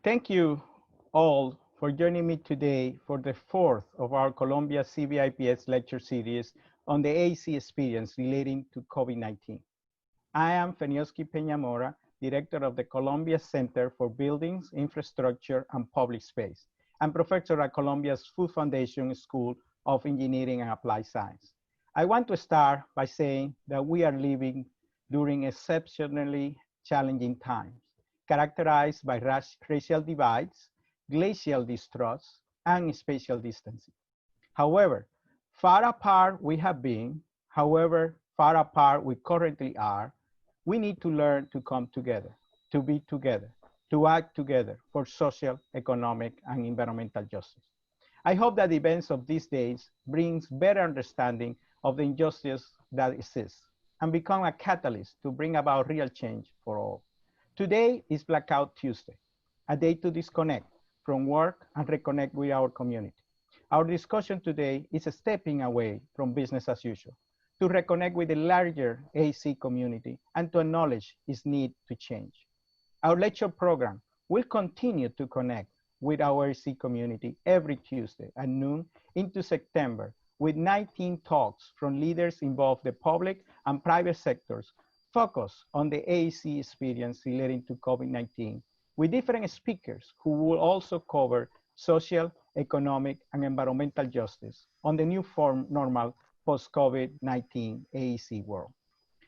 Thank you all for joining me today for the fourth of our Colombia CBIPS lecture series on the AEC experience relating to COVID-19. I am Fenioski Peñamora, Director of the Columbia Center for Buildings, Infrastructure, and Public Space, and Professor at Columbia's Food Foundation School of Engineering and Applied Science. I want to start by saying that we are living during exceptionally challenging times, characterized by racial divides, glacial distrust, and spatial distancing. However, far apart we have been, however far apart we currently are, we need to learn to come together, to be together, to act together for social, economic, and environmental justice. I hope that the events of these days brings better understanding of the injustice that exists and become a catalyst to bring about real change for all. Today is Blackout Tuesday, a day to disconnect from work and reconnect with our community. Our discussion today is stepping away from business as usual to reconnect with the larger AEC community and to acknowledge its need to change. Our lecture program will continue to connect with our AEC community every Tuesday at noon into September with 19 talks from leaders in both the public and private sectors focused on the AEC experience relating to COVID-19 with different speakers who will also cover social, economic, and environmental justice on the new normal post-COVID-19 AEC world.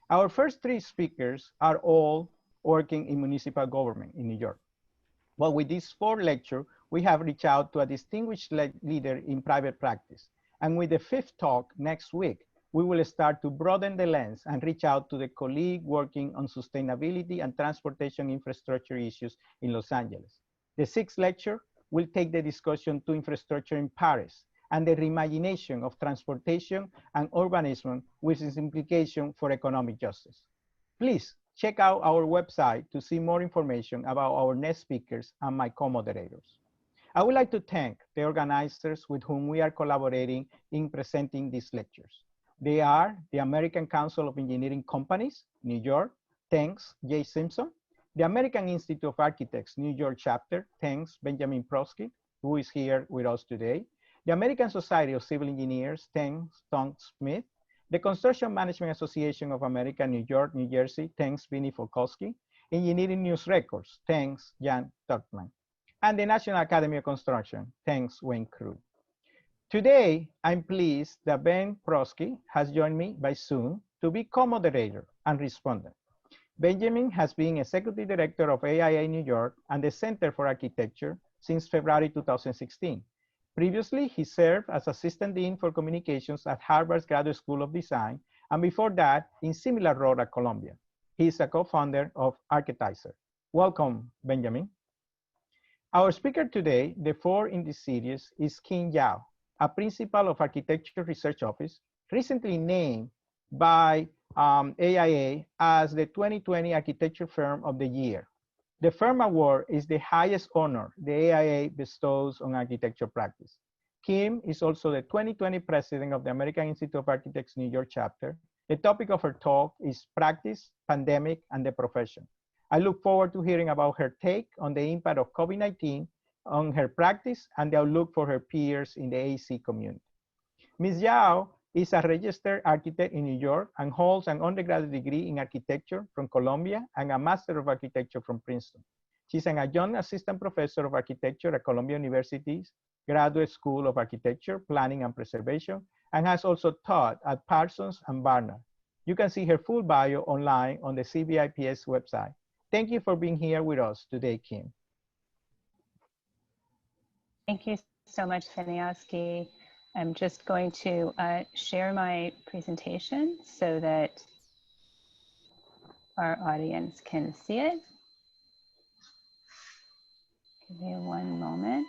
Our first three speakers are all working in municipal government in New York. But with this fourth lecture, we have reached out to a distinguished leader in private practice. And with the fifth talk next week, we will start to broaden the lens and reach out to the colleague working on sustainability and transportation infrastructure issues in Los Angeles. The sixth lecture will take the discussion to infrastructure in Paris and the reimagination of transportation and urbanism with its implication for economic justice. Please check out our website to see more information about our next speakers and my co-moderators. I would like to thank the organizers with whom we are collaborating in presenting these lectures. They are the American Council of Engineering Companies, New York, thanks Jay Simpson, the American Institute of Architects, New York chapter, thanks Benjamin Prosky, who is here with us today, the American Society of Civil Engineers, thanks Tom Smith, the Construction Management Association of America, New York, New Jersey, thanks Vinny Folkowski, Engineering News Records, thanks Jan Tuckman, and the National Academy of Construction, thanks Wayne Crew. Today, I'm pleased that Ben Prosky has joined me by Zoom to be co-moderator and respondent. Benjamin has been Executive Director of AIA New York and the Center for Architecture since February 2016. Previously, he served as Assistant Dean for Communications at Harvard's Graduate School of Design, and before that, in similar role at Columbia. He is a co-founder of Architizer. Welcome, Benjamin. Our speaker today, the fourth in this series, is Kim Yao, a principal of Architecture Research Office, recently named by AIA as the 2020 Architecture Firm of the Year. The Firm Award is the highest honor the AIA bestows on architecture practice. Kim is also the 2020 president of the American Institute of Architects New York chapter. The topic of her talk is Practice, Pandemic, and the Profession. I look forward to hearing about her take on the impact of COVID-19 on her practice and the outlook for her peers in the AEC community. Ms. Yao is a registered architect in New York and holds an undergraduate degree in architecture from Columbia and a Master of Architecture from Princeton. She's an adjunct assistant professor of architecture at Columbia University's Graduate School of Architecture, Planning and Preservation, and has also taught at Parsons and Barnard. You can see her full bio online on the CBIPS website. Thank you for being here with us today, Kim. Thank you so much, Fenioski. I'm just going to share my presentation so that our audience can see it. Give me one moment.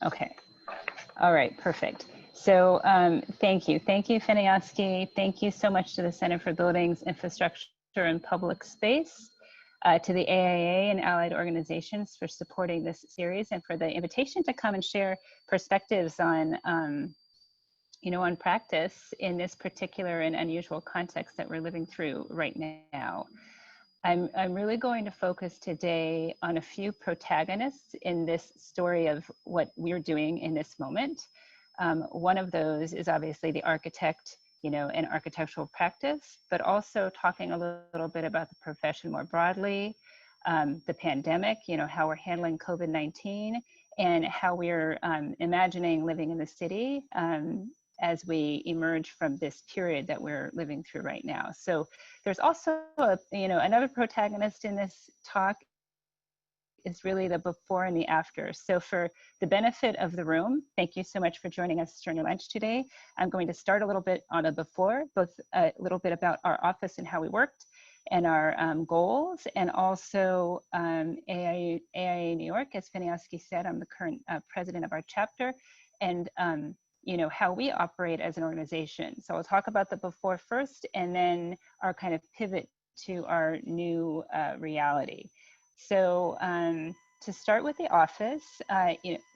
Okay. All right, perfect. So thank you. Thank you, Fenioski. Thank you so much to the Center for Buildings, Infrastructure, and Public Space, to the AIA and allied organizations for supporting this series and for the invitation to come and share perspectives on on practice in this particular and unusual context that we're living through right now. I'm really going to focus today on a few protagonists in this story of what we're doing in this moment. One of those is obviously the architect, and architectural practice, but also talking a little bit about the profession more broadly, the pandemic, how we're handling COVID-19, and how we're imagining living in the city as we emerge from this period that we're living through right now. So there's also another protagonist in this talk is really the before and the after. So for the benefit of the room, thank you so much for joining us during your lunch today. I'm going to start a little bit on a before, both a little bit about our office and how we worked and our goals, and also AIA New York. As Feniowski said, I'm the current president of our chapter, and how we operate as an organization. So I'll talk about the before first, and then our kind of pivot to our new reality. So to start with the office,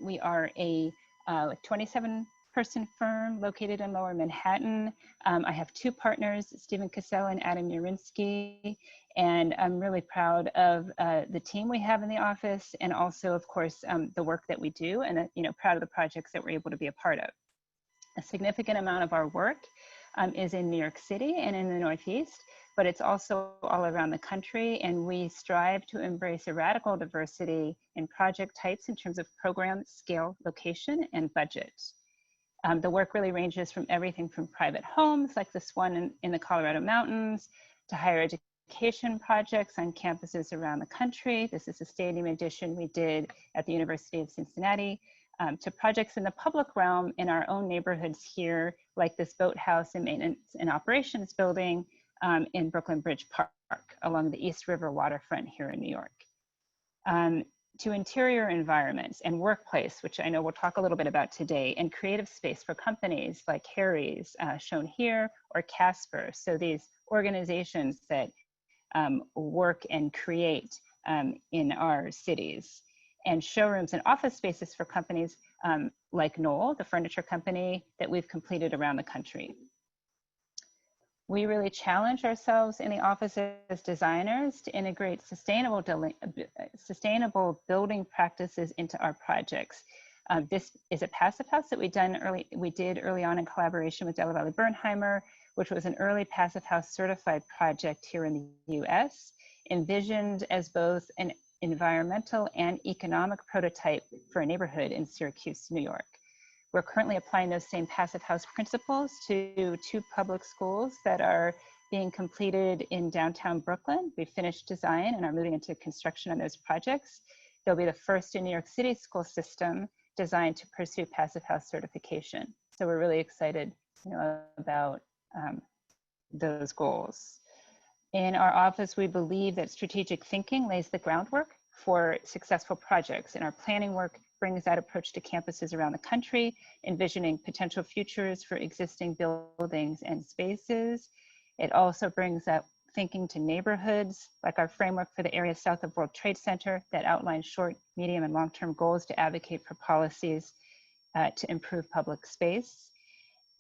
we are a 27-person firm located in Lower Manhattan. I have two partners, Stephen Cassell and Adam Urinsky, and I'm really proud of the team we have in the office, and also, of course, the work that we do, and proud of the projects that we're able to be a part of. A significant amount of our work is in New York City and in the Northeast, but it's also all around the country, and we strive to embrace a radical diversity in project types in terms of program, scale, location, and budget. The work really ranges from everything from private homes, like this one in the Colorado Mountains, to higher education projects on campuses around the country. This is a stadium edition we did at the University of Cincinnati, to projects in the public realm in our own neighborhoods here, like this boathouse and maintenance and operations building in Brooklyn Bridge Park along the East River waterfront here in New York. To interior environments and workplace, which I know we'll talk a little bit about today, and creative space for companies like Harry's, shown here, or Casper. So these organizations that work and create in our cities. And showrooms and office spaces for companies like Knoll, the furniture company that we've completed around the country. We really challenge ourselves in the office as designers to integrate sustainable building practices into our projects. This is a passive house that we did early on in collaboration with Della Valle Bernheimer, which was an early passive house certified project here in the US, envisioned as both an environmental and economic prototype for a neighborhood in Syracuse, New York. We're currently applying those same passive house principles to two public schools that are being completed in downtown Brooklyn. We finished design and are moving into construction on those projects. They'll be the first in New York City school system designed to pursue passive house certification. So we're really excited about those goals. In our office, we believe that strategic thinking lays the groundwork for successful projects, and our planning work brings that approach to campuses around the country, envisioning potential futures for existing buildings and spaces. It also brings that thinking to neighborhoods, like our framework for the area south of World Trade Center that outlines short, medium, and long-term goals to advocate for policies to improve public space,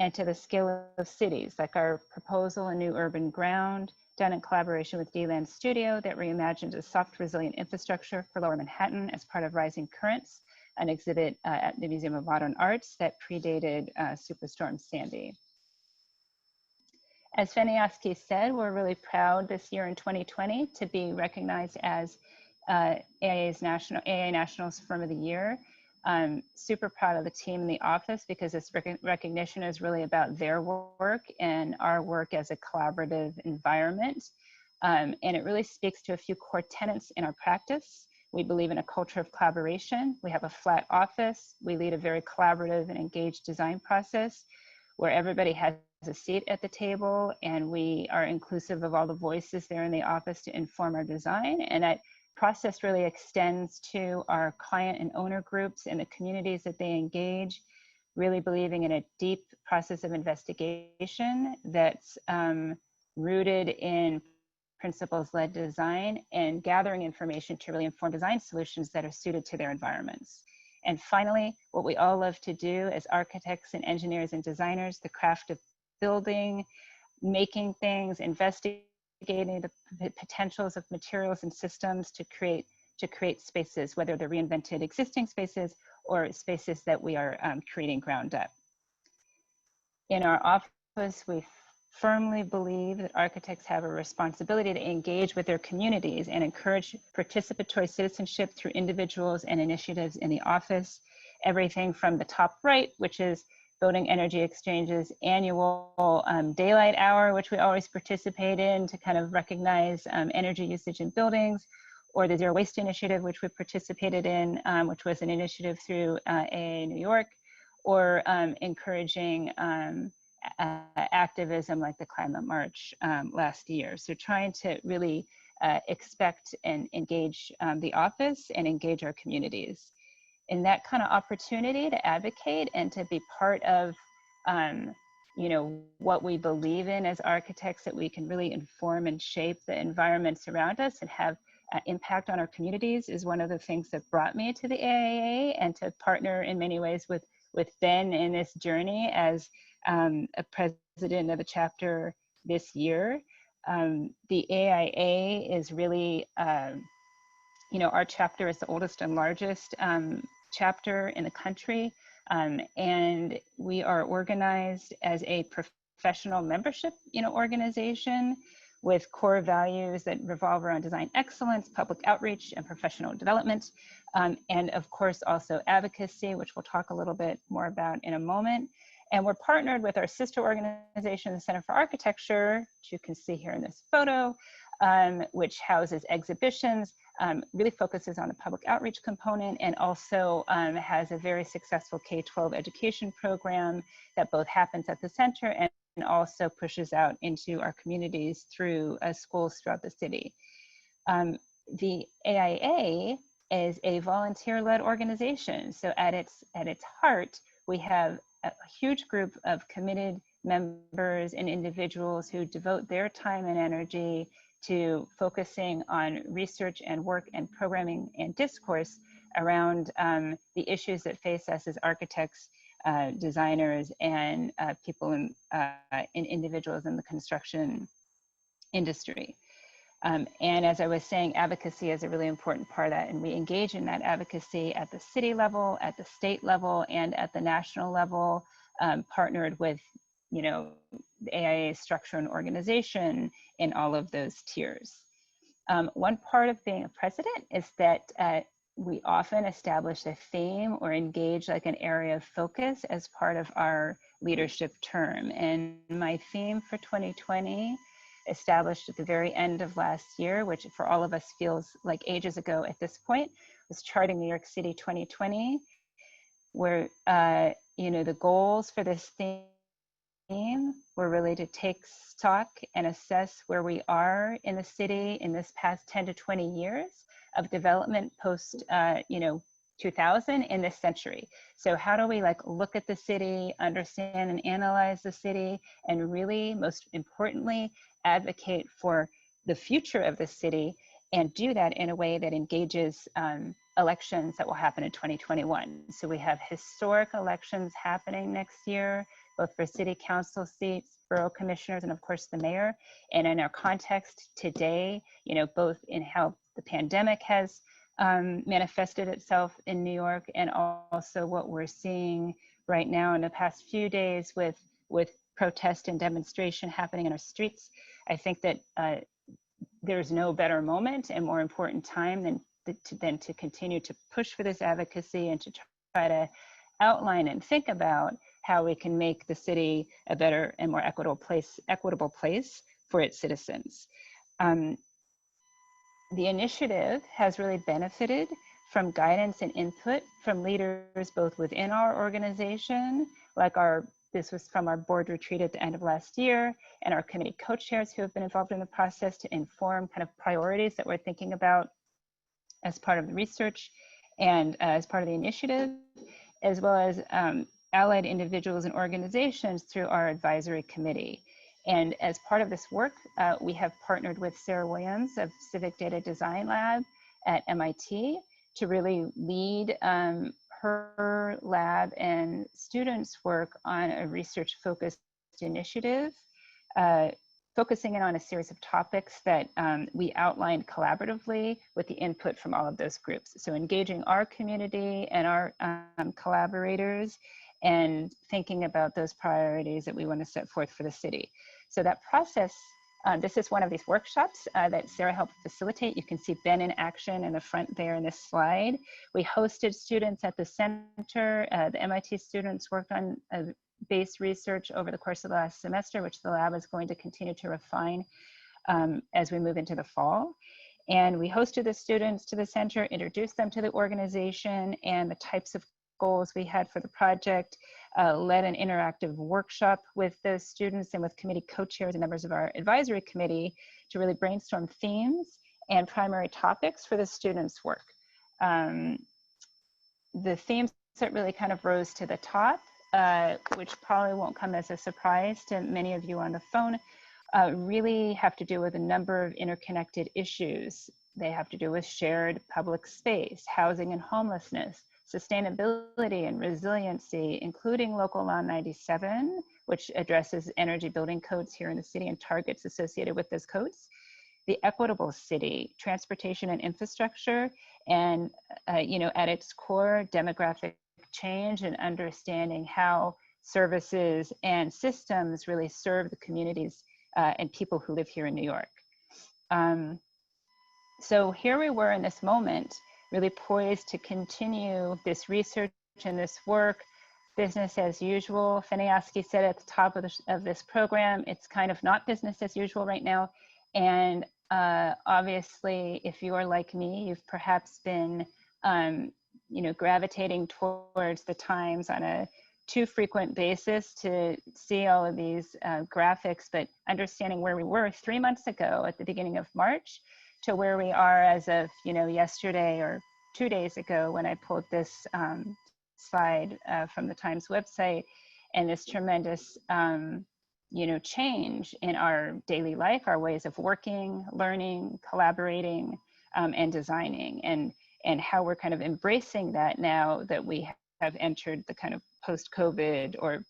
and to the scale of cities, like our proposal, A New Urban Ground, done in collaboration with D-Land Studio, that reimagines a soft, resilient infrastructure for Lower Manhattan as part of Rising Currents, an exhibit at the Museum of Modern Arts that predated Superstorm Sandy. As Feniowski said, we're really proud this year in 2020 to be recognized as AIA National's Firm of the Year. I'm super proud of the team in the office because this recognition is really about their work and our work as a collaborative environment. And it really speaks to a few core tenets in our practice. We believe in a culture of collaboration. We have a flat office. We lead a very collaborative and engaged design process where everybody has a seat at the table, and we are inclusive of all the voices there in the office to inform our design. And that process really extends to our client and owner groups and the communities that they engage, really believing in a deep process of investigation that's rooted in principles-led design and gathering information to really inform design solutions that are suited to their environments. And finally, what we all love to do as architects and engineers and designers, the craft of building, making things, investigating the potentials of materials and systems to create spaces, whether they're reinvented existing spaces or spaces that we are creating ground up. In our office, we firmly believe that architects have a responsibility to engage with their communities and encourage participatory citizenship through individuals and initiatives in the office. Everything from the top right, which is Building Energy Exchange's annual daylight hour, which we always participate in to kind of recognize energy usage in buildings, or the Zero Waste Initiative, which we participated in, which was an initiative through AEC New York, or encouraging activism like the Climate March last year. So trying to really expect and engage the office and engage our communities. In that kind of opportunity to advocate and to be part of you know, what we believe in as architects, that we can really inform and shape the environments around us and have impact on our communities, is one of the things that brought me to the AIA, and to partner in many ways with Ben in this journey as a president of the chapter this year. The AIA is really, you know, our chapter is the oldest and largest chapter in the country, and we are organized as a professional membership, you know, organization with core values that revolve around design excellence, public outreach, and professional development, and of course also advocacy, which we'll talk a little bit more about in a moment. And we're partnered with our sister organization, the Center for Architecture, which you can see here in this photo, which houses exhibitions, really focuses on the public outreach component, and also has a very successful K-12 education program that both happens at the center and also pushes out into our communities through schools throughout the city. The AIA is a volunteer-led organization. So at its heart, we have a huge group of committed members and individuals who devote their time and energy to focusing on research and work and programming and discourse around the issues that face us as architects, designers, and people in individuals in the construction industry. And as I was saying, advocacy is a really important part of that, and we engage in that advocacy at the city level, at the state level, and at the national level, partnered with, you know, the AIA structure and organization in all of those tiers. One part of being a president is that we often establish a theme or engage like an area of focus as part of our leadership term. And my theme for 2020, established at the very end of last year, which for all of us feels like ages ago at this point, was Charting New York City 2020, where you know, the goals for this theme were really to take stock and assess where we are in the city in this past 10 to 20 years of development post you know, 2000 in this century. So how do we like look at the city, understand and analyze the city, and really, most importantly, advocate for the future of the city, and do that in a way that engages elections that will happen in 2021. So we have historic elections happening next year, both for city council seats, borough commissioners, and of course the mayor. And in our context today, you know, both in how the pandemic has manifested itself in New York, and also what we're seeing right now in the past few days with protest and demonstration happening in our streets. I think that there's no better moment and more important time than to continue to push for this advocacy and to try to outline and think about how we can make the city a better and more equitable place for its citizens. The initiative has really benefited from guidance and input from leaders both within our organization, like this was from our board retreat at the end of last year, and our committee co-chairs who have been involved in the process to inform kind of priorities that we're thinking about as part of the research and as part of the initiative, as well as allied individuals and organizations through our advisory committee. And as part of this work, we have partnered with Sarah Williams of Civic Data Design Lab at MIT to really lead her lab and students work on a research-focused initiative, focusing in on a series of topics that we outlined collaboratively with the input from all of those groups. So engaging our community and our collaborators and thinking about those priorities that we want to set forth for the city. So that process, this is one of these workshops that Sarah helped facilitate. You can see Ben in action in the front there in this slide. We hosted students at the center. The MIT students worked on base research over the course of the last semester, which the lab is going to continue to refine as we move into the fall. And we hosted the students to the center, introduced them to the organization and the types of goals we had for the project, led an interactive workshop with those students and with committee co-chairs and members of our advisory committee to really brainstorm themes and primary topics for the students' work. The themes that really kind of rose to the top, which probably won't come as a surprise to many of you on the phone, really have to do with a number of interconnected issues. They have to do with shared public space, housing and homelessness, sustainability and resiliency, including Local Law 97, which addresses energy building codes here in the city and targets associated with those codes, the equitable city, transportation and infrastructure, and at its core, demographic change and understanding how services and systems really serve the communities and people who live here in New York. So here we were in this moment, really poised to continue this research and this work, business as usual. Feniaski said at the top of this program, it's kind of not business as usual right now. And obviously, if you are like me, you've perhaps been gravitating towards the Times on a too frequent basis to see all of these graphics, but understanding where we were 3 months ago at the beginning of March to where we are as of yesterday or 2 days ago when I pulled this slide from the Times website, and this tremendous change in our daily life, our ways of working, learning, collaborating, and designing, and how we're kind of embracing that now that we have entered the kind of post-COVID or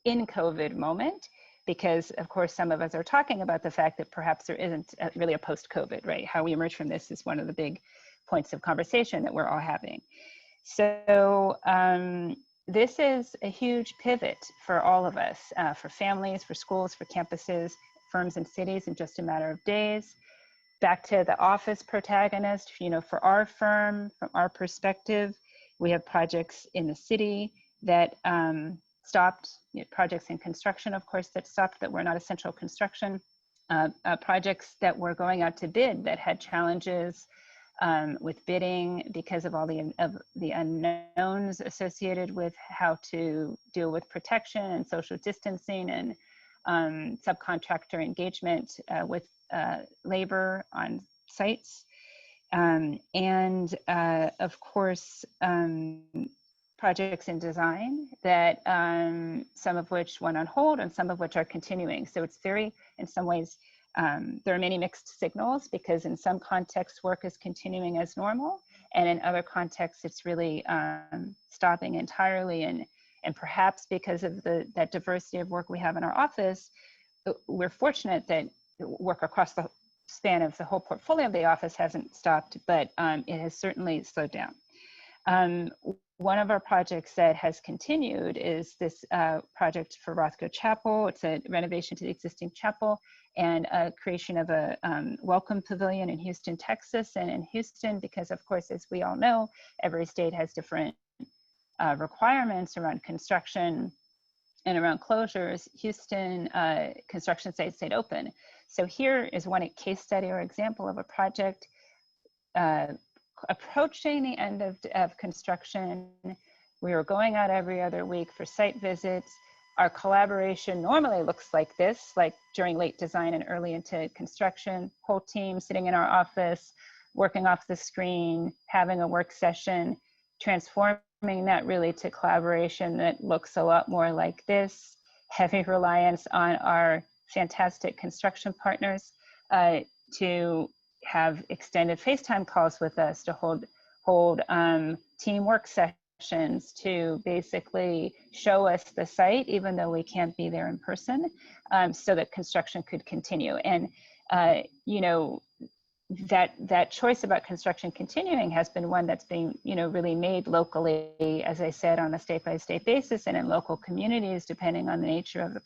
in COVID moment, because of course some of us are talking about the fact that perhaps there isn't really a post-COVID, right? How we emerge from this is one of the big points of conversation that we're all having. So this is a huge pivot for all of us, for families, for schools, for campuses, firms and cities in just a matter of days. Back to the office protagonist, for our firm, from our perspective, we have projects in the city that stopped, projects in construction, of course, that stopped, that were not essential construction, projects that were going out to bid that had challenges with bidding because of all the unknowns associated with how to deal with protection and social distancing and subcontractor engagement with labor on sites. And of course, projects in design that some of which went on hold and some of which are continuing. So it's very, in some ways, there are many mixed signals because in some contexts work is continuing as normal, and in other contexts it's really stopping entirely. And perhaps because of that diversity of work we have in our office, we're fortunate that work across the span of the whole portfolio of the office hasn't stopped, but it has certainly slowed down. One of our projects that has continued is this project for Rothko Chapel. It's a renovation to the existing chapel and a creation of a welcome pavilion in Houston, Texas. And in Houston, because of course, as we all know, every state has different requirements around construction and around closures. Houston construction sites stayed open. So here is one case study or example of a project approaching the end of construction. We were going out every other week for site visits. Our collaboration normally looks like this, like during late design and early into construction, whole team sitting in our office, working off the screen, having a work session, transforming that really to collaboration that looks a lot more like this, heavy reliance on our fantastic construction partners to have extended FaceTime calls with us to hold hold teamwork sessions to basically show us the site, even though we can't be there in person, so that construction could continue. And, you know, that choice about construction continuing has been one that's being, you know, really made locally, as I said, on a state-by-state basis and in local communities, depending on the nature of the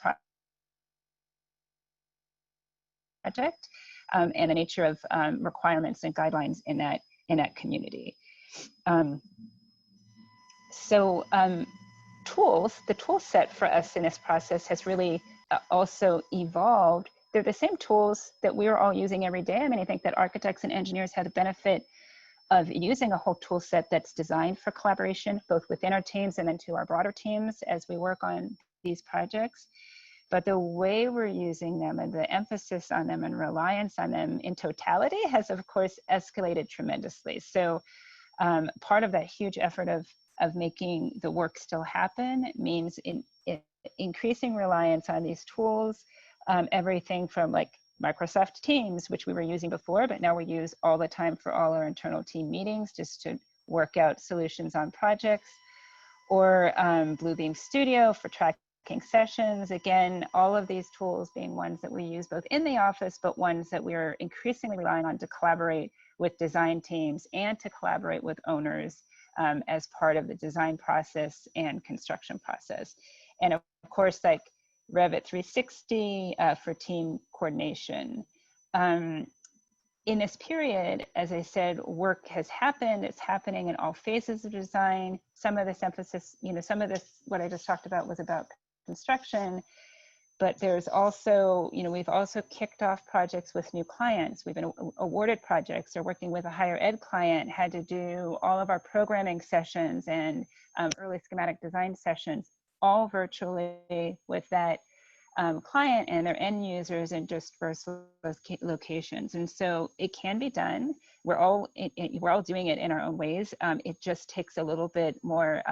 project and the nature of requirements and guidelines in that community. Tools, the tool set for us in this process has really also evolved. They're the same tools that we're all using every day. I mean, I think that architects and engineers have the benefit of using a whole tool set that's designed for collaboration, both within our teams and then to our broader teams as we work on these projects. But the way we're using them and the emphasis on them and reliance on them in totality has, of course, escalated tremendously. So part of that huge effort of making the work still happen means increasing reliance on these tools, everything from like Microsoft Teams, which we were using before, but now we use all the time for all our internal team meetings just to work out solutions on projects, or Bluebeam Studio for tracking sessions. Again, all of these tools being ones that we use both in the office, but ones that we are increasingly relying on to collaborate with design teams and to collaborate with owners as part of the design process and construction process. And of course, like Revit 360 for team coordination. In this period, as I said, work has happened. It's happening in all phases of design. Some of this emphasis, you know, some of this, what I just talked about was about construction, but there's also, you know, we've also kicked off projects with new clients. We've been awarded projects or working with a higher ed client, had to do all of our programming sessions and early schematic design sessions, all virtually with that client and their end users in dispersed locations. And so it can be done. We're all doing it in our own ways. It just takes a little bit more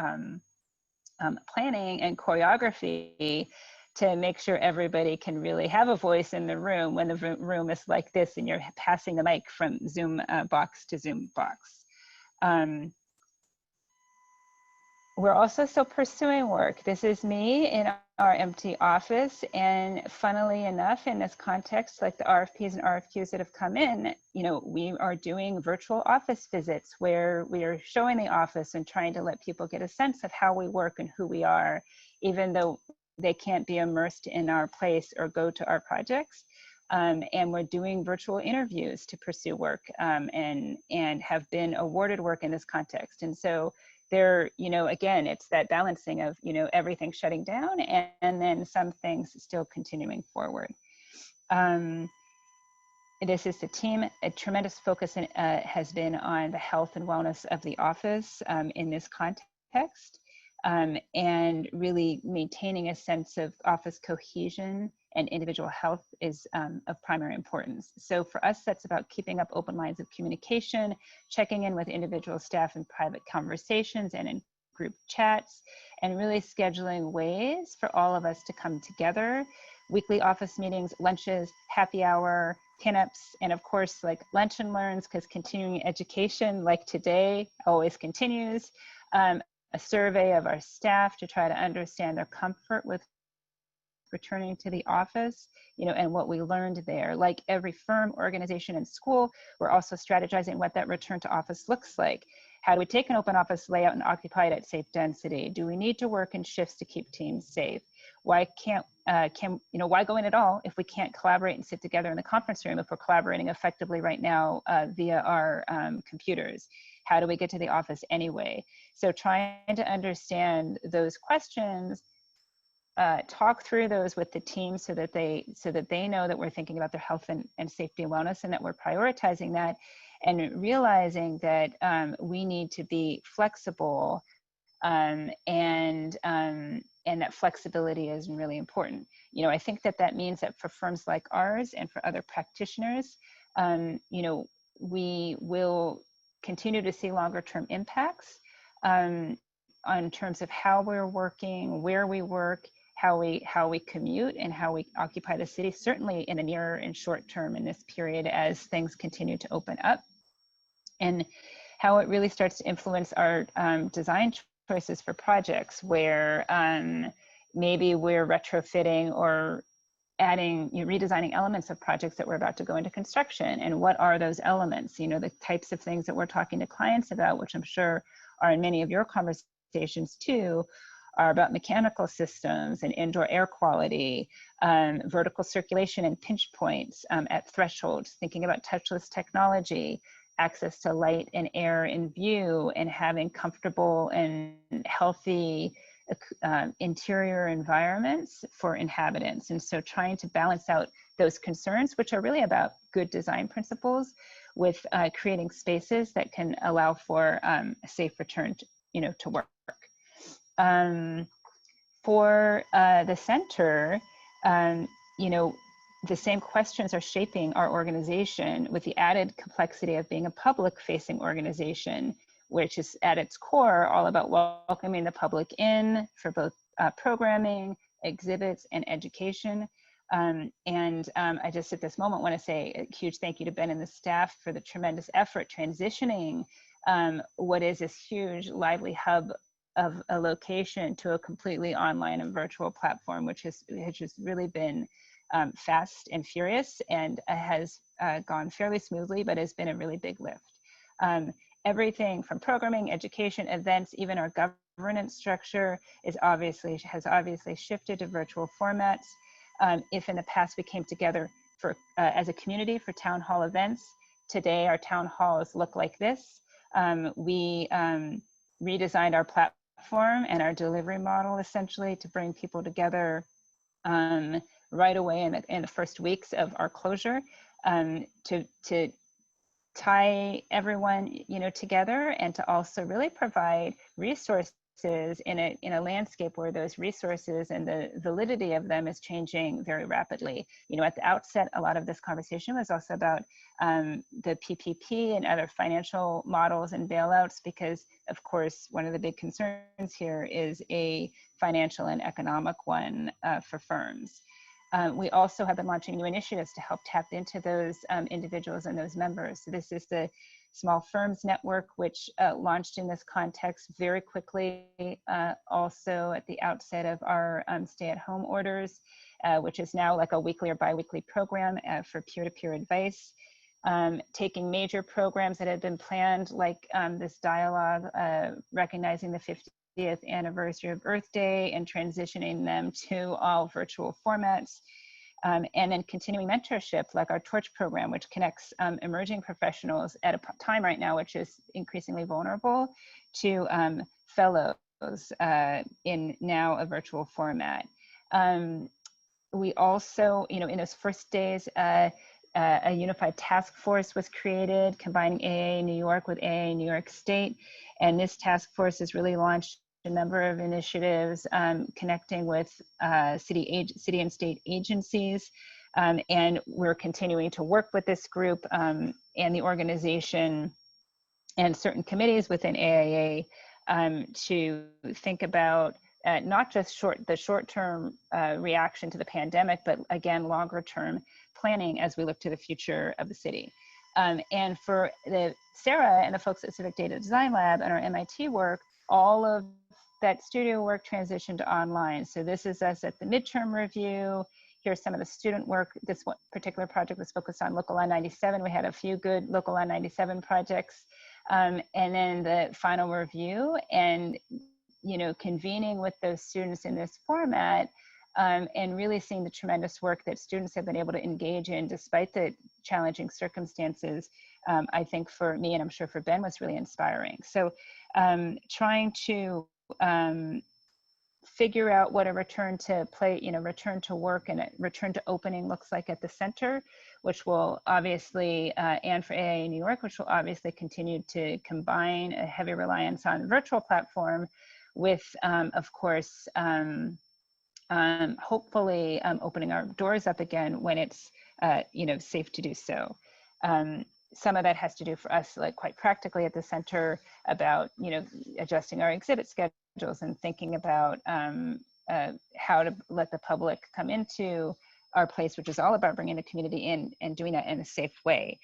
planning and choreography to make sure everybody can really have a voice in the room when the room is like this and you're passing the mic from Zoom box to Zoom box. We're also still pursuing work. This is me in our empty office, and funnily enough, in this context, like the RFPs and RFQs that have come in, you know, we are doing virtual office visits where we are showing the office and trying to let people get a sense of how we work and who we are, even though they can't be immersed in our place or go to our projects. And we're doing virtual interviews to pursue work and have been awarded work in this context. And so there, you know, again, it's that balancing of, you know, everything shutting down and then some things still continuing forward. This is the team. A tremendous focus has been on the health and wellness of the office in this context, and really maintaining a sense of office cohesion and individual health is of primary importance. So for us, that's about keeping up open lines of communication, checking in with individual staff in private conversations and in group chats, and really scheduling ways for all of us to come together. Weekly office meetings, lunches, happy hour, pinups, and of course, like lunch and learns, because continuing education, like today, always continues. A survey of our staff to try to understand their comfort with returning to the office, you know, and what we learned there. Like every firm, organization, and school, we're also strategizing what that return to office looks like. How do we take an open office layout and occupy it at safe density? Do we need to work in shifts to keep teams safe? Why can't, why go in at all if we can't collaborate and sit together in the conference room if we're collaborating effectively right now via our computers? How do we get to the office anyway? So trying to understand those questions, talk through those with the team so that they know that we're thinking about their health and safety and wellness, and that we're prioritizing that, and realizing that we need to be flexible, and that flexibility is really important. You know, I think that means that for firms like ours and for other practitioners, you know, we will continue to see longer term impacts on terms of how we're working, where we work, how we commute, and how we occupy the city, certainly in the near and short term in this period as things continue to open up. And how it really starts to influence our design choices for projects, where maybe we're retrofitting or adding, redesigning elements of projects that we're about to go into construction. And what are those elements? The types of things that we're talking to clients about, which I'm sure are in many of your conversations too, are about mechanical systems and indoor air quality, vertical circulation and pinch points at thresholds, thinking about touchless technology, access to light and air in view, and having comfortable and healthy interior environments for inhabitants. And so trying to balance out those concerns, which are really about good design principles, with creating spaces that can allow for a safe return to work. For the center, the same questions are shaping our organization, with the added complexity of being a public-facing organization, which is at its core all about welcoming the public in for both programming, exhibits, and education. I just at this moment want to say a huge thank you to Ben and the staff for the tremendous effort transitioning what is this huge lively hub of a location to a completely online and virtual platform, which has just really been fast and furious, and has gone fairly smoothly, but has been a really big lift. Everything from programming, education, events, even our governance structure has obviously shifted to virtual formats. If in the past we came together for as a community for town hall events, today our town halls look like this. We redesigned our platform and our delivery model essentially to bring people together right away in the first weeks of our closure, to tie everyone together, and to also really provide resources in a landscape where those resources and the validity of them is changing very rapidly. At the outset, a lot of this conversation was also about the PPP and other financial models and bailouts, because of course one of the big concerns here is a financial and economic one for firms. We also have been launching new initiatives to help tap into those individuals and those members. So this is the Small Firms Network, which launched in this context very quickly, also at the outset of our stay-at-home orders, which is now like a weekly or bi-weekly program for peer-to-peer advice. Taking major programs that had been planned, like this dialogue recognizing the 50th anniversary of Earth Day, and transitioning them to all virtual formats. And then continuing mentorship, like our Torch program, which connects emerging professionals at a time right now which is increasingly vulnerable to fellows in now a virtual format. We also, in those first days, a unified task force was created, combining AA New York with AA New York State. And this task force has really launched a number of initiatives connecting with city and state agencies. And we're continuing to work with this group and the organization and certain committees within AIA to think about not just the short-term reaction to the pandemic, but again, longer-term planning as we look to the future of the city. And for Sarah and the folks at Civic Data Design Lab and our MIT work, all of that studio work transitioned to online. So this is us at the midterm review. Here's some of the student work. This one particular project was focused on Local Law 97. We had a few good Local Law 97 projects. And then the final review, and convening with those students in this format, and really seeing the tremendous work that students have been able to engage in despite the challenging circumstances, I think for me, and I'm sure for Ben, was really inspiring. So trying to figure out what a return to play, return to work and a return to opening looks like at the center, which will obviously, and for AA New York, which will obviously continue to combine a heavy reliance on virtual platform with, of course, hopefully opening our doors up again when it's, safe to do so. Some of that has to do for us, like quite practically at the center, about, adjusting our exhibit schedules and thinking about how to let the public come into our place, which is all about bringing the community in and doing that in a safe way.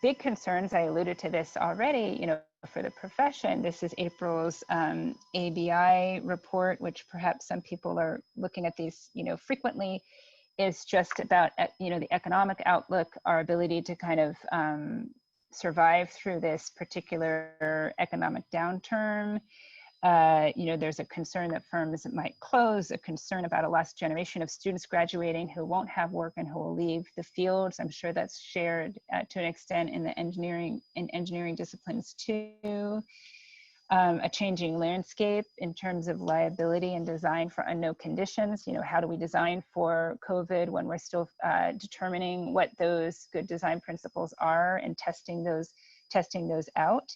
big concerns, I alluded to this already, you know, for the profession. This is April's ABI report, which perhaps some people are looking at these, you know, frequently, is just about, you know, the economic outlook, our ability to kind of survive through this particular economic downturn. You know, there's a concern that firms might close, a concern about a lost generation of students graduating who won't have work and who will leave the fields. I'm sure that's shared to an extent in the engineering disciplines too. A changing landscape in terms of liability and design for unknown conditions. You know, how do we design for COVID when we're still determining what those good design principles are and testing those out.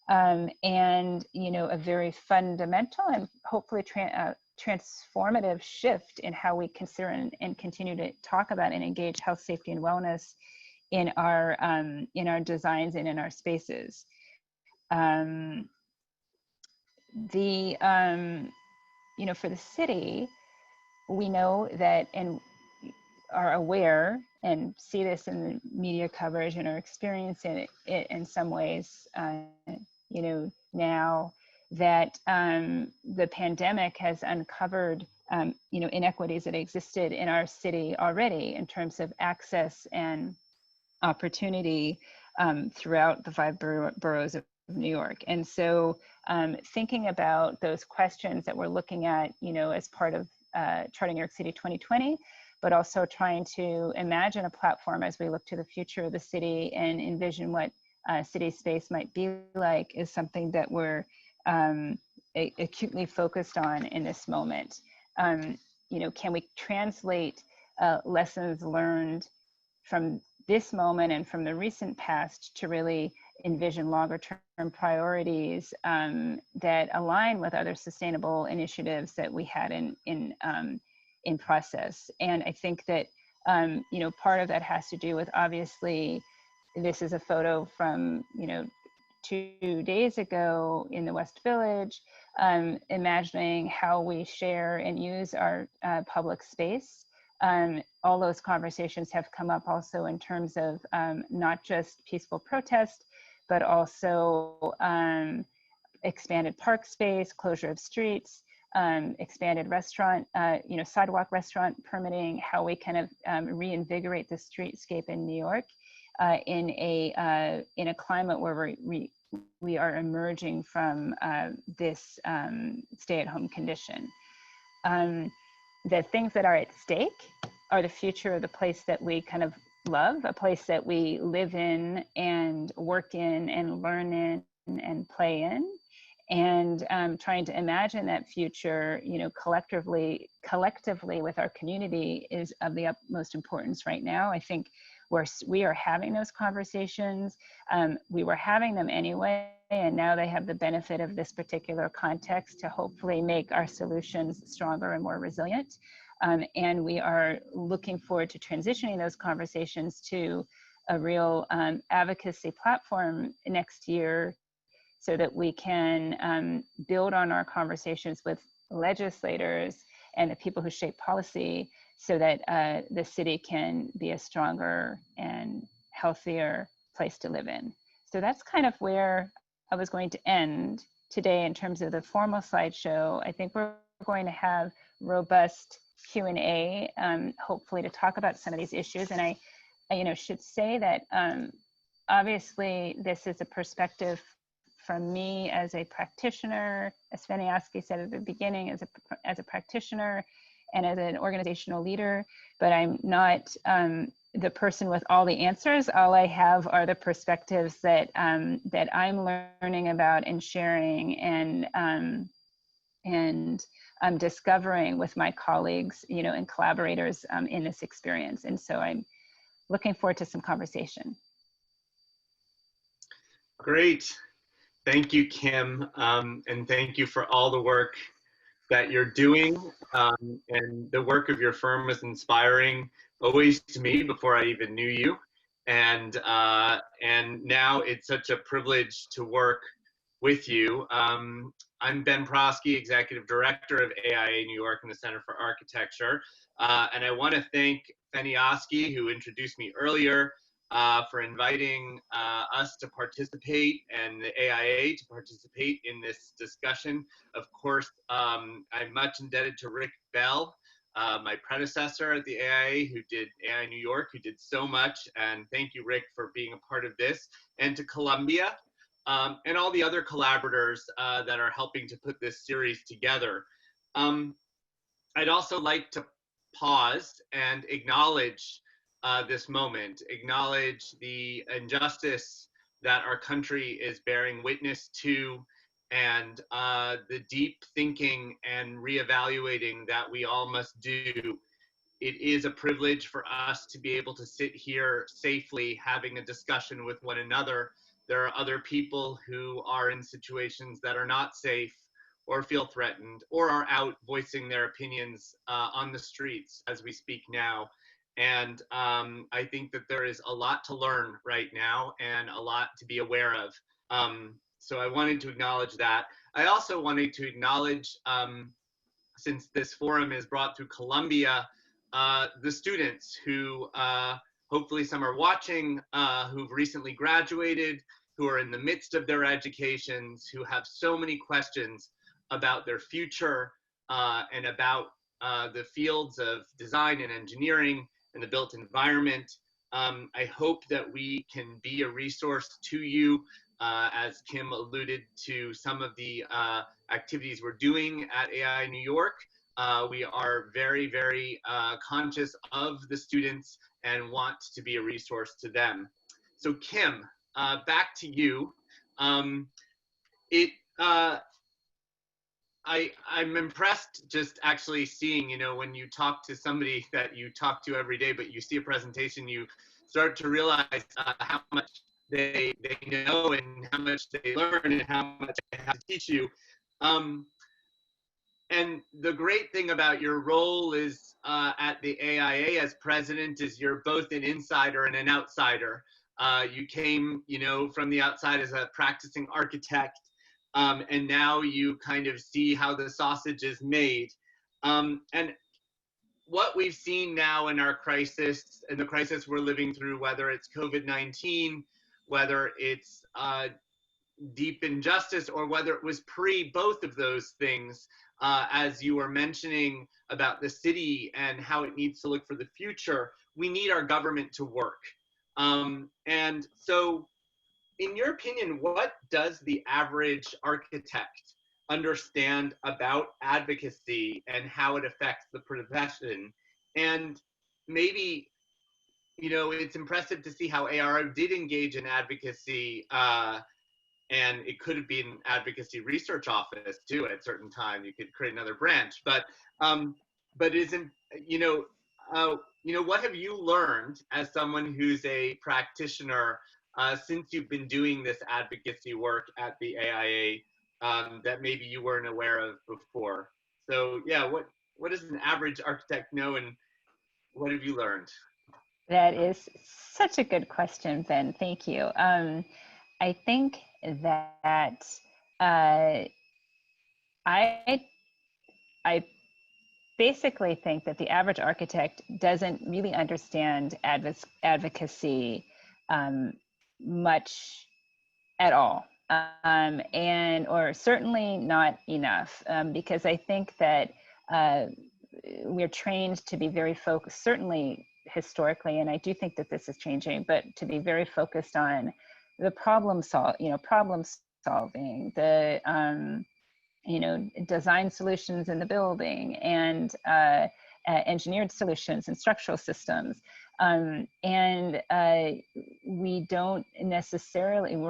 And, you know, a very fundamental and hopefully transformative shift in how we consider and continue to talk about and engage health, safety, and wellness in our designs and in our spaces. You know, for the city, we know that and are aware and see this in the media coverage and are experiencing it in some ways, you know, now that the pandemic has uncovered, you know, inequities that existed in our city already in terms of access and opportunity throughout the 5 boroughs of New York. And so thinking about those questions that we're looking at, you know, as part of Charting New York City 2020, but also trying to imagine a platform as we look to the future of the city and envision what city space might be like, is something that we're acutely focused on in this moment. You know, can we translate lessons learned from this moment and from the recent past to really envision longer term priorities that align with other sustainable initiatives that we had in process? And I think that, you know, part of that has to do with, obviously, this is a photo from, you know, 2 days ago in the West Village, imagining how we share and use our public space. All those conversations have come up also in terms of not just peaceful protest, but also expanded park space, closure of streets, expanded restaurant, you know, sidewalk restaurant permitting, how we kind of reinvigorate the streetscape in New York in a climate where we are emerging from this stay-at-home condition. The things that are at stake are the future of the place that we kind of love, a place that we live in and work in and learn in and play in. And trying to imagine that future, you know, collectively with our community is of the utmost importance right now. I think we are having those conversations. We were having them anyway, and now they have the benefit of this particular context to hopefully make our solutions stronger and more resilient. And we are looking forward to transitioning those conversations to a real advocacy platform next year, so that we can build on our conversations with legislators and the people who shape policy, so that the city can be a stronger and healthier place to live in. So that's kind of where I was going to end today in terms of the formal slideshow. I think we're going to have robust Q&A, hopefully, to talk about some of these issues. And I you know, should say that obviously this is a perspective from me as a practitioner, as Feniaski said at the beginning, as a practitioner and as an organizational leader, but I'm not the person with all the answers. All I have are the perspectives that that I'm learning about and sharing and I'm discovering with my colleagues, you know, and collaborators in this experience. And so I'm looking forward to some conversation. Great. Thank you, Kim, and thank you for all the work that you're doing. And the work of your firm was inspiring always to me before I even knew you. And now it's such a privilege to work with you. I'm Ben Prosky, Executive Director of AIA New York and the Center for Architecture. And I want to thank Feniaski, who introduced me earlier, for inviting us to participate and the AIA to participate in this discussion. Of course, I'm much indebted to Rick Bell, my predecessor at the AIA, who did AIA New York, who did so much. And thank you, Rick, for being a part of this. And to Columbia and all the other collaborators that are helping to put this series together. I'd also like to pause and acknowledge this moment, acknowledge the injustice that our country is bearing witness to, and the deep thinking and reevaluating that we all must do. It is a privilege for us to be able to sit here safely having a discussion with one another. There are other people who are in situations that are not safe or feel threatened or are out voicing their opinions on the streets as we speak now. And I think that there is a lot to learn right now and a lot to be aware of. So I wanted to acknowledge that. I also wanted to acknowledge, since this forum is brought through Columbia, the students who hopefully some are watching, who've recently graduated, who are in the midst of their educations, who have so many questions about their future and about the fields of design and engineering and the built environment. I hope that we can be a resource to you. As Kim alluded to some of the activities we're doing at AI New York, we are very, very conscious of the students and want to be a resource to them. So Kim, back to you. I'm impressed just actually seeing, you know, when you talk to somebody that you talk to every day, but you see a presentation, you start to realize how much they know and how much they learn and how much they have to teach you. And the great thing about your role is at the AIA as president is you're both an insider and an outsider. You came, you know, from the outside as a practicing architect. And now you kind of see how the sausage is made. And what we've seen now in our crisis, and the crisis we're living through, whether it's COVID-19, whether it's deep injustice, or whether it was pre both of those things, as you were mentioning about the city and how it needs to look for the future, we need our government to work. And so, in your opinion, what does the average architect understand about advocacy and how it affects the profession? And maybe, you know, it's impressive to see how ARO did engage in advocacy, and it could have been an advocacy research office too at a certain time. You could create another branch, but isn't, what have you learned as someone who's a practitioner since you've been doing this advocacy work at the AIA that maybe you weren't aware of before? So yeah, what does an average architect know, and what have you learned? That is such a good question, Ben. Thank you. I think that I basically think that the average architect doesn't really understand advocacy much at all, or certainly not enough, because I think that we're trained to be very focused, certainly historically, and I do think that this is changing, but to be very focused on the problem solving, the design solutions in the building, and engineered solutions and structural systems. We're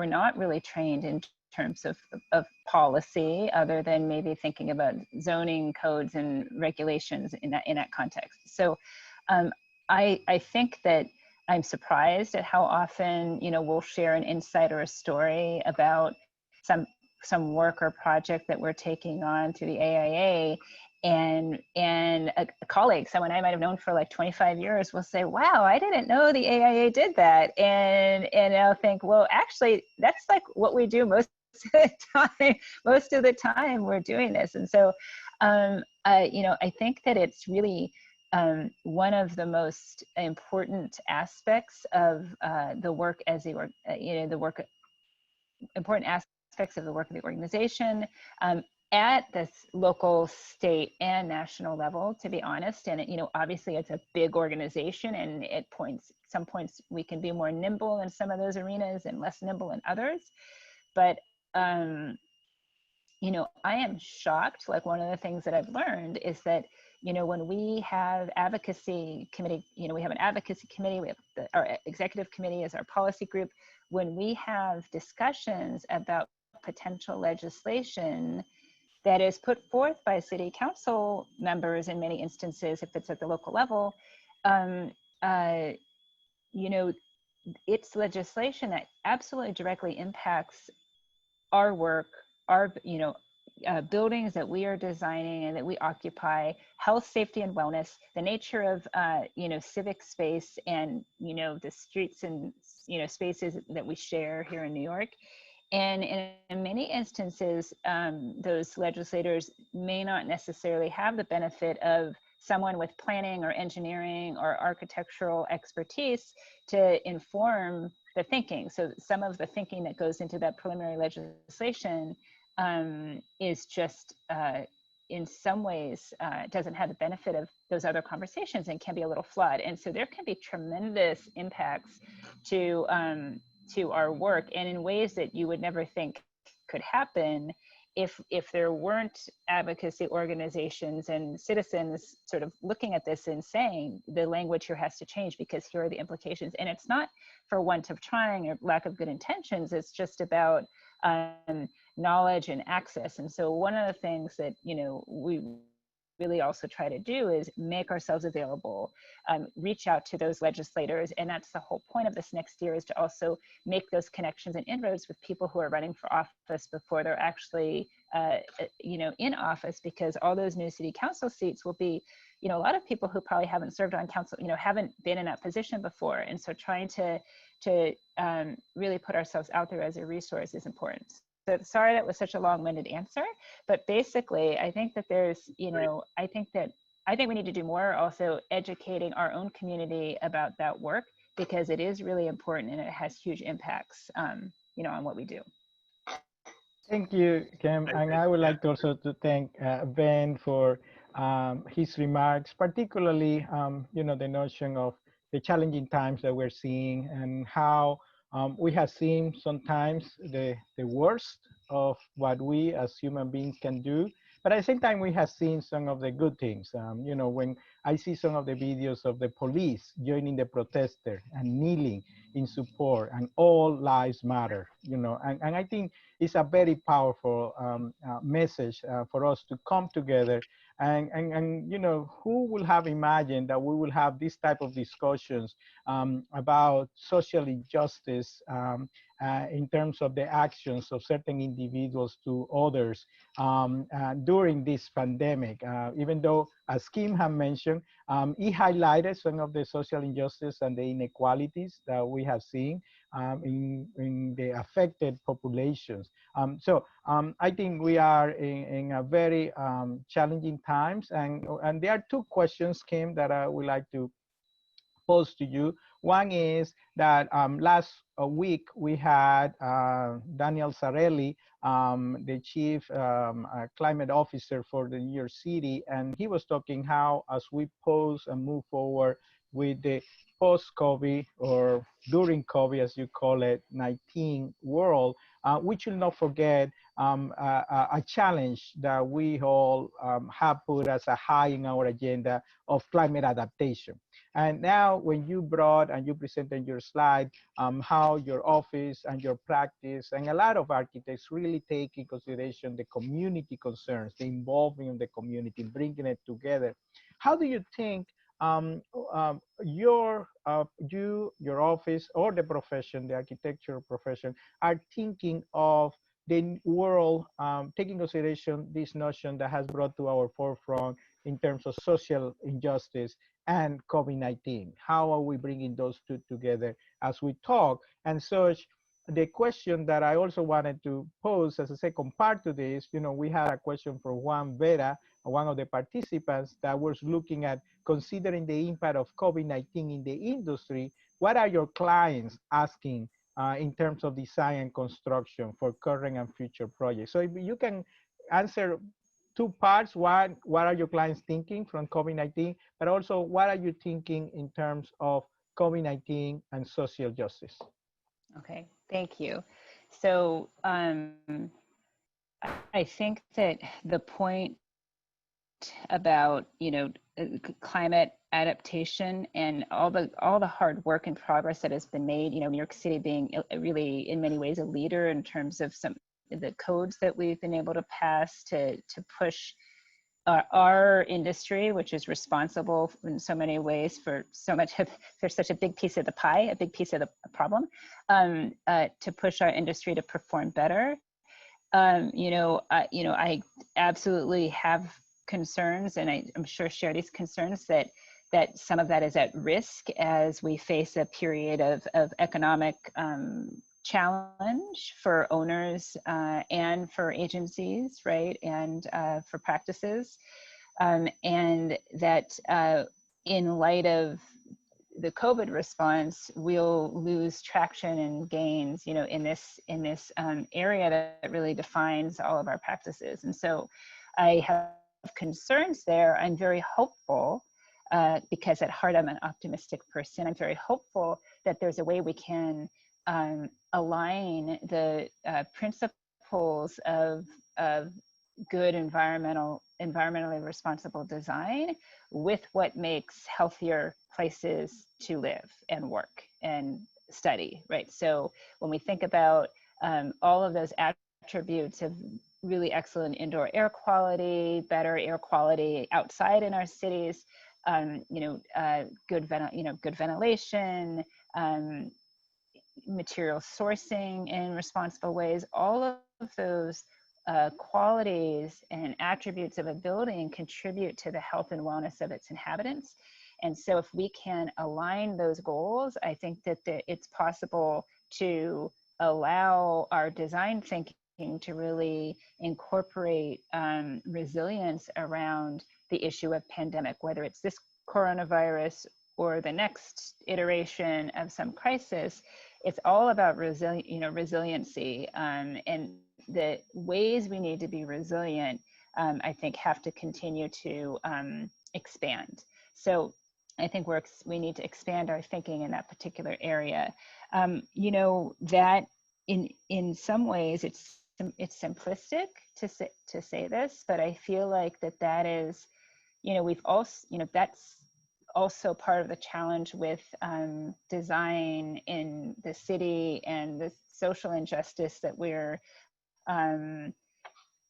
not really trained in terms of policy, other than maybe thinking about zoning codes and regulations in that context. So I think that I'm surprised at how often, we'll share an insight or a story about some work or project that we're taking on through the AIA, and a colleague, someone I might have known for like 25 years, will say, wow, I didn't know the AIA did that. And I'll think, well, actually, that's like what we do most of the time. Most of the time we're doing this. And so, I think that it's really one of the most important aspects of the work as the important aspects of the work of the organization at this local, state, and national level, to be honest. And obviously it's a big organization, and at some points we can be more nimble in some of those arenas and less nimble in others. But I am shocked. Like, one of the things that I've learned is that when we have advocacy committee, we have an advocacy committee, we have our executive committee as our policy group. When we have discussions about potential legislation that is put forth by city council members, in many instances, if it's at the local level, it's legislation that absolutely directly impacts our work, our buildings that we are designing and that we occupy, health, safety, and wellness, the nature of civic space, and the streets and spaces that we share here in New York. And in many instances, those legislators may not necessarily have the benefit of someone with planning or engineering or architectural expertise to inform the thinking. So some of the thinking that goes into that preliminary legislation is just, in some ways, doesn't have the benefit of those other conversations and can be a little flawed. And so there can be tremendous impacts to our work, and in ways that you would never think could happen if there weren't advocacy organizations and citizens sort of looking at this and saying the language here has to change because here are the implications. And it's not for want of trying or lack of good intentions, it's just about knowledge and access. And so one of the things that we really also try to do is make ourselves available, reach out to those legislators. And that's the whole point of this next year, is to also make those connections and inroads with people who are running for office before they're actually in office, because all those new city council seats will be a lot of people who probably haven't served on council, haven't been in that position before. And so trying to really put ourselves out there as a resource is important. So sorry that was such a long-winded answer, but basically I think that there's, I think we need to do more also educating our own community about that work, because it is really important and it has huge impacts, on what we do. Thank you, Kim. And I would like also to thank Ben for his remarks, particularly, the notion of the challenging times that we're seeing, and how we have seen sometimes the worst of what we as human beings can do. But at the same time, we have seen some of the good things. When I see some of the videos of the police joining the protester and kneeling in support, and all lives matter, and I think it's a very powerful message for us to come together. And who will have imagined that we will have this type of discussions about social injustice in terms of the actions of certain individuals to others during this pandemic. Even though, as Kim had mentioned, he highlighted some of the social injustice and the inequalities that we have seen in the affected populations. So I think we are in a very challenging times, and there are two questions, Kim, that I would like to pose to you. One is that last week we had Daniel Sarelli, the chief climate officer for the New York City, and he was talking how, as we pose and move forward with the post-COVID, or during COVID, as you call it, 19 world, we should not forget a challenge that we all have put as a high in our agenda of climate adaptation. And now, when you brought and you presented your slide, how your office and your practice and a lot of architects really take in consideration the community concerns, the involvement of the community, bringing it together. How do you think your office or the profession, the architecture profession, are thinking of the world, taking consideration this notion that has brought to our forefront in terms of social injustice and COVID-19? How are we bringing those two together as we talk? And such, the question that I also wanted to pose as a second part to this, we had a question from Juan Vera, one of the participants that was looking at considering the impact of COVID-19 in the industry. What are your clients asking in terms of design and construction for current and future projects? So if you can answer two parts. One, what are your clients thinking from COVID-19, but also what are you thinking in terms of COVID-19 and social justice? Okay, thank you. So I think that the point about, you know, climate adaptation and all the hard work and progress that has been made, you know, New York City being really in many ways a leader in terms of some of the codes that we've been able to pass to push our industry, which is responsible in so many ways for so much of, there's such a big piece of the pie, a big piece of the problem, to push our industry to perform better. I absolutely have concerns, and I'm sure share these concerns that some of that is at risk as we face a period of economic challenge for owners and for agencies, right, and for practices, and that in light of the COVID response, we'll lose traction and gains, you know, in this area that really defines all of our practices. And so I have concerns there. I'm very hopeful because at heart I'm an optimistic person. I'm very hopeful that there's a way we can align the principles of good environmentally responsible design with what makes healthier places to live and work and study, right? So when we think about all of those attributes of really excellent indoor air quality, better air quality outside in our cities, good ventilation, material sourcing in responsible ways, all of those qualities and attributes of a building contribute to the health and wellness of its inhabitants. And so if we can align those goals, I think that it's possible to allow our design thinking to really incorporate resilience around the issue of pandemic, whether it's this coronavirus or the next iteration of some crisis. It's all about resiliency, and the ways we need to be resilient, I think, have to continue to expand. So I think we need to expand our thinking in that particular area. That in some ways it's simplistic to say this, but I feel like that is, we've also, that's also part of the challenge with design in the city and the social injustice that we're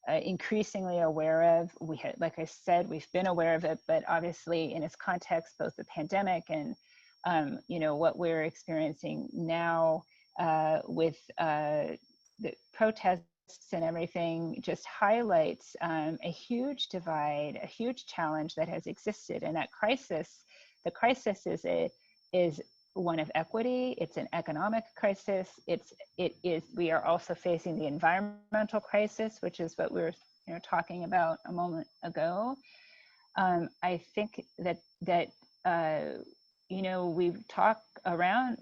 increasingly aware of. We had, like I said, we've been aware of it, but obviously in its context, both the pandemic and what we're experiencing now with the protests and everything just highlights a huge divide, a huge challenge that has existed. And that crisis, the crisis is one of equity. It's an economic crisis. We are also facing the environmental crisis, which is what we were talking about a moment ago. I think that we've talked around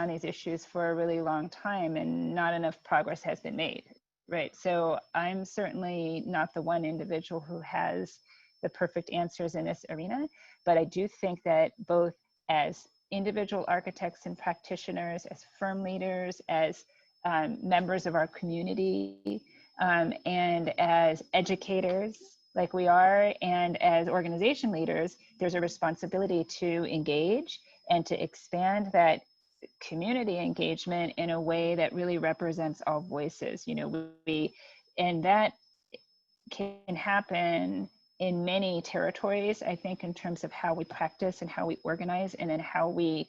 these issues for a really long time, and not enough progress has been made. Right. So I'm certainly not the one individual who has the perfect answers in this arena, but I do think that both as individual architects and practitioners, as firm leaders, as members of our community, and as educators like we are, and as organization leaders, there's a responsibility to engage and to expand that community engagement in a way that really represents all voices. And that can happen in many territories, I think, in terms of how we practice and how we organize, and then how we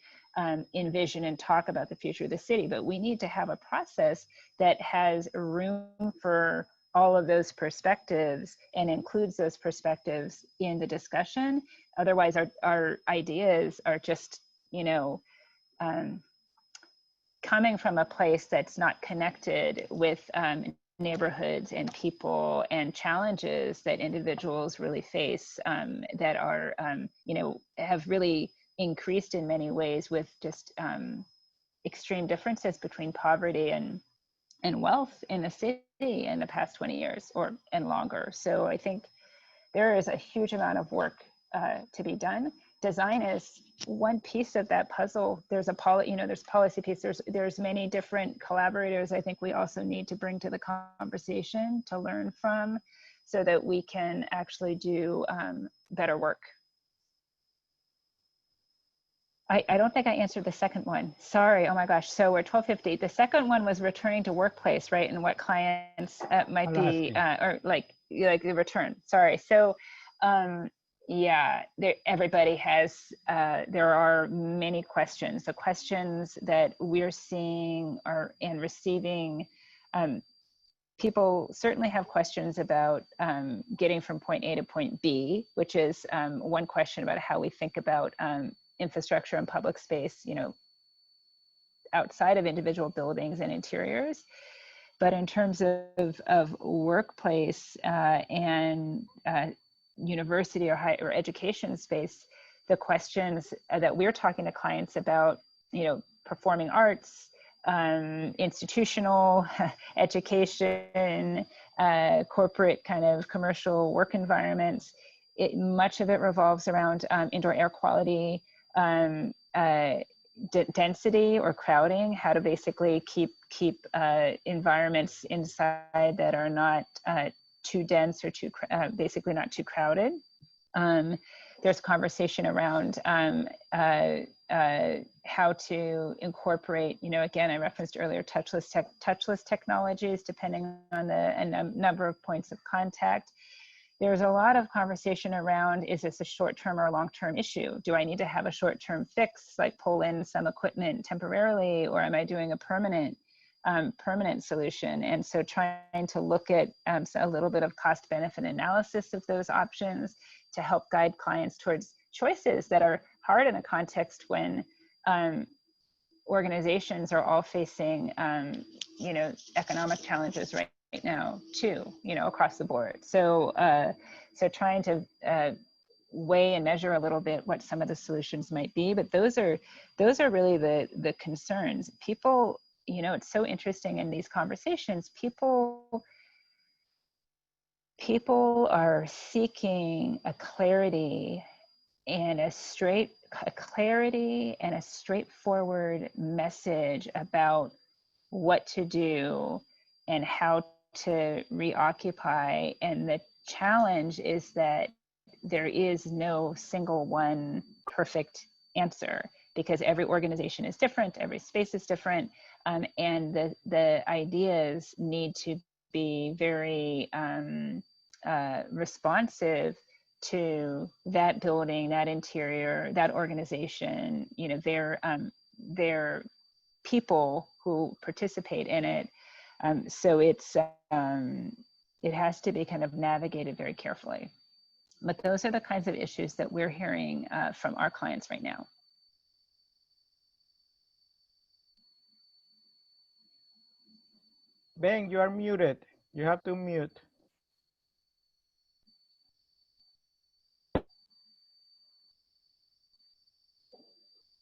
envision and talk about the future of the city. But we need to have a process that has room for all of those perspectives and includes those perspectives in the discussion. Otherwise, our ideas are just, coming from a place that's not connected with neighborhoods and people and challenges that individuals really face that are, you know, have really increased in many ways with just extreme differences between poverty and wealth in the city in the past 20 years and longer. So I think there is a huge amount of work to be done. Design is one piece of that puzzle. There's there's policy piece. There's many different collaborators I think we also need to bring to the conversation to learn from, so that we can actually do better work. I don't think I answered the second one. Sorry. Oh my gosh. So we're 12:50. The second one was returning to workplace, right? And what clients might be, or like the return. Sorry. So, yeah, everybody has, there are many questions. The questions that we're seeing and receiving, people certainly have questions about getting from point A to point B, which is one question about how we think about infrastructure and public space, you know, outside of individual buildings and interiors. But in terms of workplace and university or education space, the questions that we're talking to clients about, you know, performing arts, institutional education, corporate kind of commercial work environments, much of it revolves around indoor air quality, density or crowding, how to basically keep environments inside that are not too dense or basically not too crowded. There's conversation around how to incorporate, you know, again, I referenced earlier, touchless technologies, depending on the number of points of contact. There's a lot of conversation around, is this a short-term or long-term issue? Do I need to have a short-term fix, like pull in some equipment temporarily, or am I doing a permanent solution? And so trying to look at a little bit of cost-benefit analysis of those options to help guide clients towards choices that are hard in a context when organizations are all facing, you know, economic challenges right now too, you know, across the board. So so trying to weigh and measure a little bit what some of the solutions might be, but those are really the concerns. People, you know, it's so interesting in these conversations, people are seeking a clarity and a straightforward message about what to do and how to reoccupy. And the challenge is that there is no single one perfect answer, because every organization is different, every space is different, and the ideas need to be very responsive to that building, that interior, that organization, you know, their people who participate in it. So it's it has to be kind of navigated very carefully. But those are the kinds of issues that we're hearing from our clients right now. Ben, you are muted. You have to mute.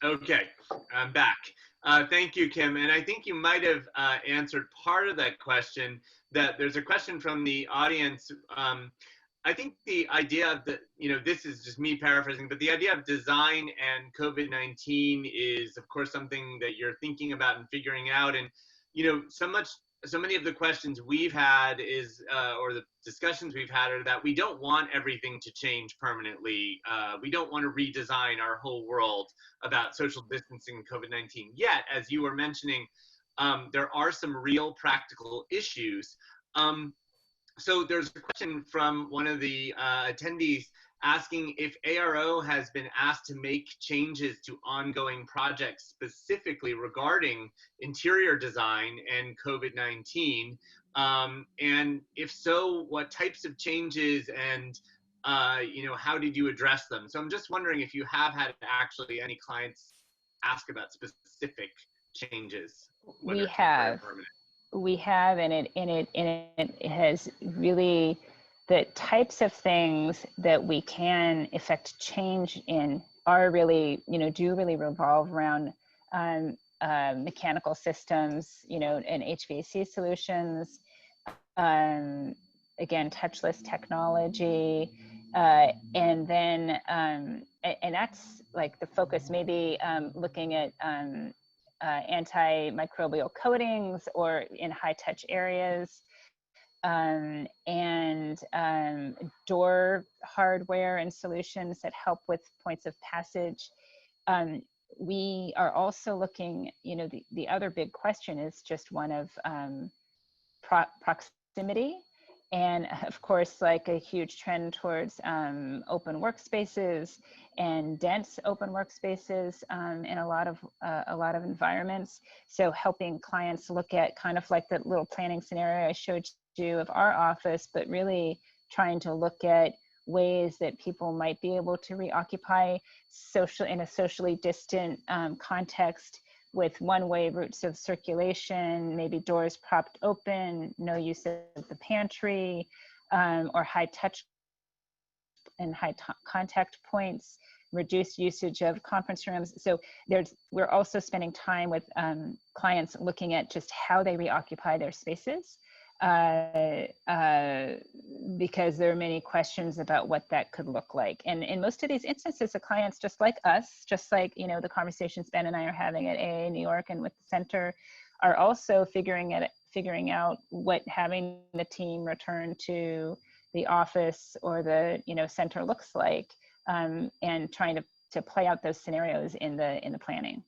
Okay, I'm back. Thank you, Kim. And I think you might have answered part of that question. That there's a question from the audience. I think the idea of you know, this is just me paraphrasing, but the idea of design and COVID-19 is, of course, something that you're thinking about and figuring out. And, you know, so many of the questions we've had is, or the discussions we've had are that we don't want everything to change permanently. We don't want to redesign our whole world about social distancing and COVID-19. Yet, as you were mentioning, there are some real practical issues. So there's a question from one of the attendees asking if ARO has been asked to make changes to ongoing projects specifically regarding interior design and COVID-19. And if so, what types of changes and you know, how did you address them? So I'm just wondering if you have had actually any clients ask about specific changes. We have. we have, and it has really, the types of things that we can effect change in are really, do really revolve around mechanical systems, and HVAC solutions, again, touchless technology, and then, and that's like the focus, maybe looking at antimicrobial coatings or in high touch areas, and door hardware and solutions that help with points of passage. We are also looking, the other big question is just one of proximity. And of course, like a huge trend towards open workspaces and dense open workspaces in a lot of environments. So helping clients look at kind of like that little planning scenario I showed you of our office, but really trying to look at ways that people might be able to reoccupy in a socially distant context, with one-way routes of circulation, maybe doors propped open, no use of the pantry, or high touch and high contact points, reduced usage of conference rooms. So we're also spending time with clients looking at just how they reoccupy their spaces, because there are many questions about what that could look like. And in most of these instances, the clients, just like us, just like, the conversations Ben and I are having at AA New York and with the center, are also figuring out what having the team return to the office or the center looks like, and trying to play out those scenarios in the planning.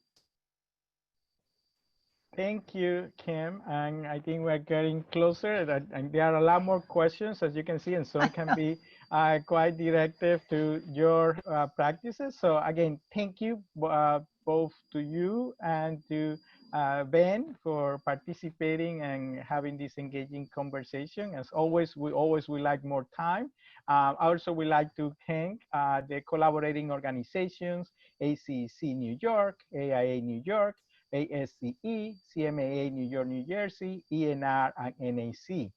Thank you, Kim. And I think we're getting closer, and there are a lot more questions, as you can see, and some can be quite directive to your practices. So again, thank you both to you and to Ben for participating and having this engaging conversation. As always, we would like more time. Also, we like to thank the collaborating organizations, ACEC New York, AIA New York, ASCE, CMAA New York, New Jersey, ENR, and NAC.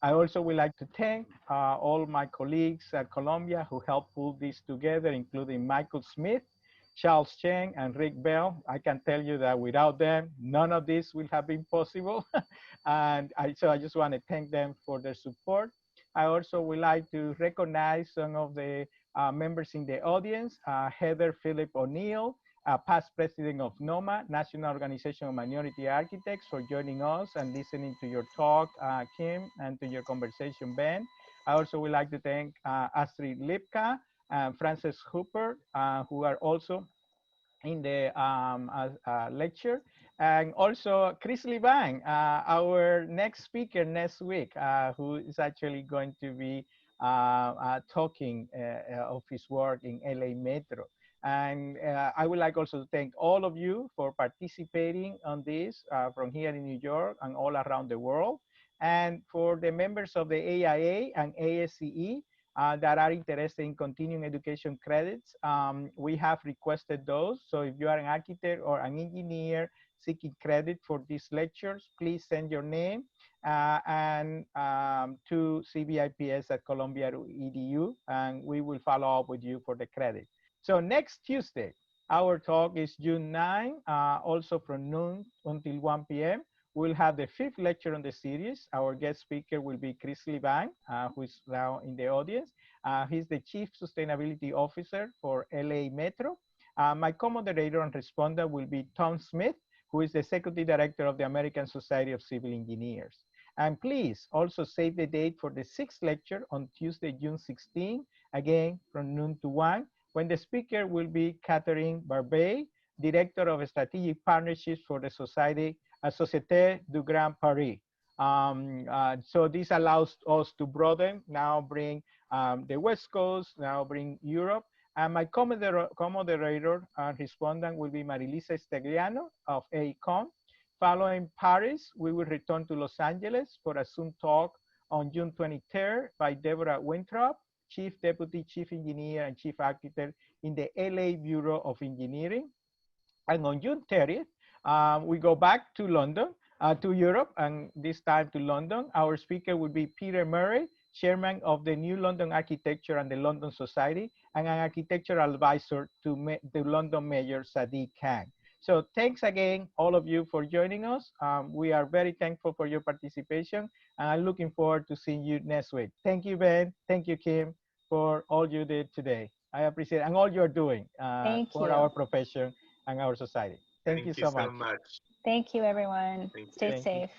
I also would like to thank all my colleagues at Columbia who helped pull this together, including Michael Smith, Charles Cheng, and Rick Bell. I can tell you that without them, none of this would have been possible. So I just want to thank them for their support. I also would like to recognize some of the members in the audience, Heather Phillip O'Neill, past president of NOMA, National Organization of Minority Architects, for joining us and listening to your talk, Kim, and to your conversation, Ben. I also would like to thank Astrid Lipka and Frances Hooper, who are also in the lecture. And also Chris Liban, our next speaker next week, who is actually going to be talking of his work in LA Metro. And I would like also to thank all of you for participating on this from here in New York and all around the world. And for the members of the AIA and ASCE that are interested in continuing education credits, we have requested those. So if you are an architect or an engineer seeking credit for these lectures, please send your name to CBIPS@columbia.edu, and we will follow up with you for the credit. So next Tuesday, our talk is June 9, also from noon until 1 p.m. We'll have the 5th lecture on the series. Our guest speaker will be Chris Liban, who is now in the audience. He's the Chief Sustainability Officer for LA Metro. My co-moderator and respondent will be Tom Smith, who is the Executive Director of the American Society of Civil Engineers. And please also save the date for the 6th lecture on Tuesday, June 16, again from noon to 1, when the speaker will be Catherine Barbet, Director of Strategic Partnerships for the Société du Grand Paris. So this allows us to broaden, now bring the West Coast, now bring Europe. And my co-moderator and respondent will be Marilisa Stegliano of AECOM. Following Paris, we will return to Los Angeles for a Zoom talk on June 23rd by Deborah Winthrop, Chief Deputy Chief Engineer and Chief Architect in the LA Bureau of Engineering. And on June 30th, we go back to London to Europe, and this time to London. Our speaker will be Peter Murray, chairman of the New London Architecture and the London Society, and an architectural advisor to the London Mayor Sadiq Khan. So thanks again, all of you, for joining us. We are very thankful for your participation, and I'm looking forward to seeing you next week. Thank you, Ben. Thank you, Kim, for all you did today. I appreciate it, and all you're doing Thank for you. our profession and our society. Thank you so so much. much. Thank you, everyone. Thank you. Stay Thank you. safe.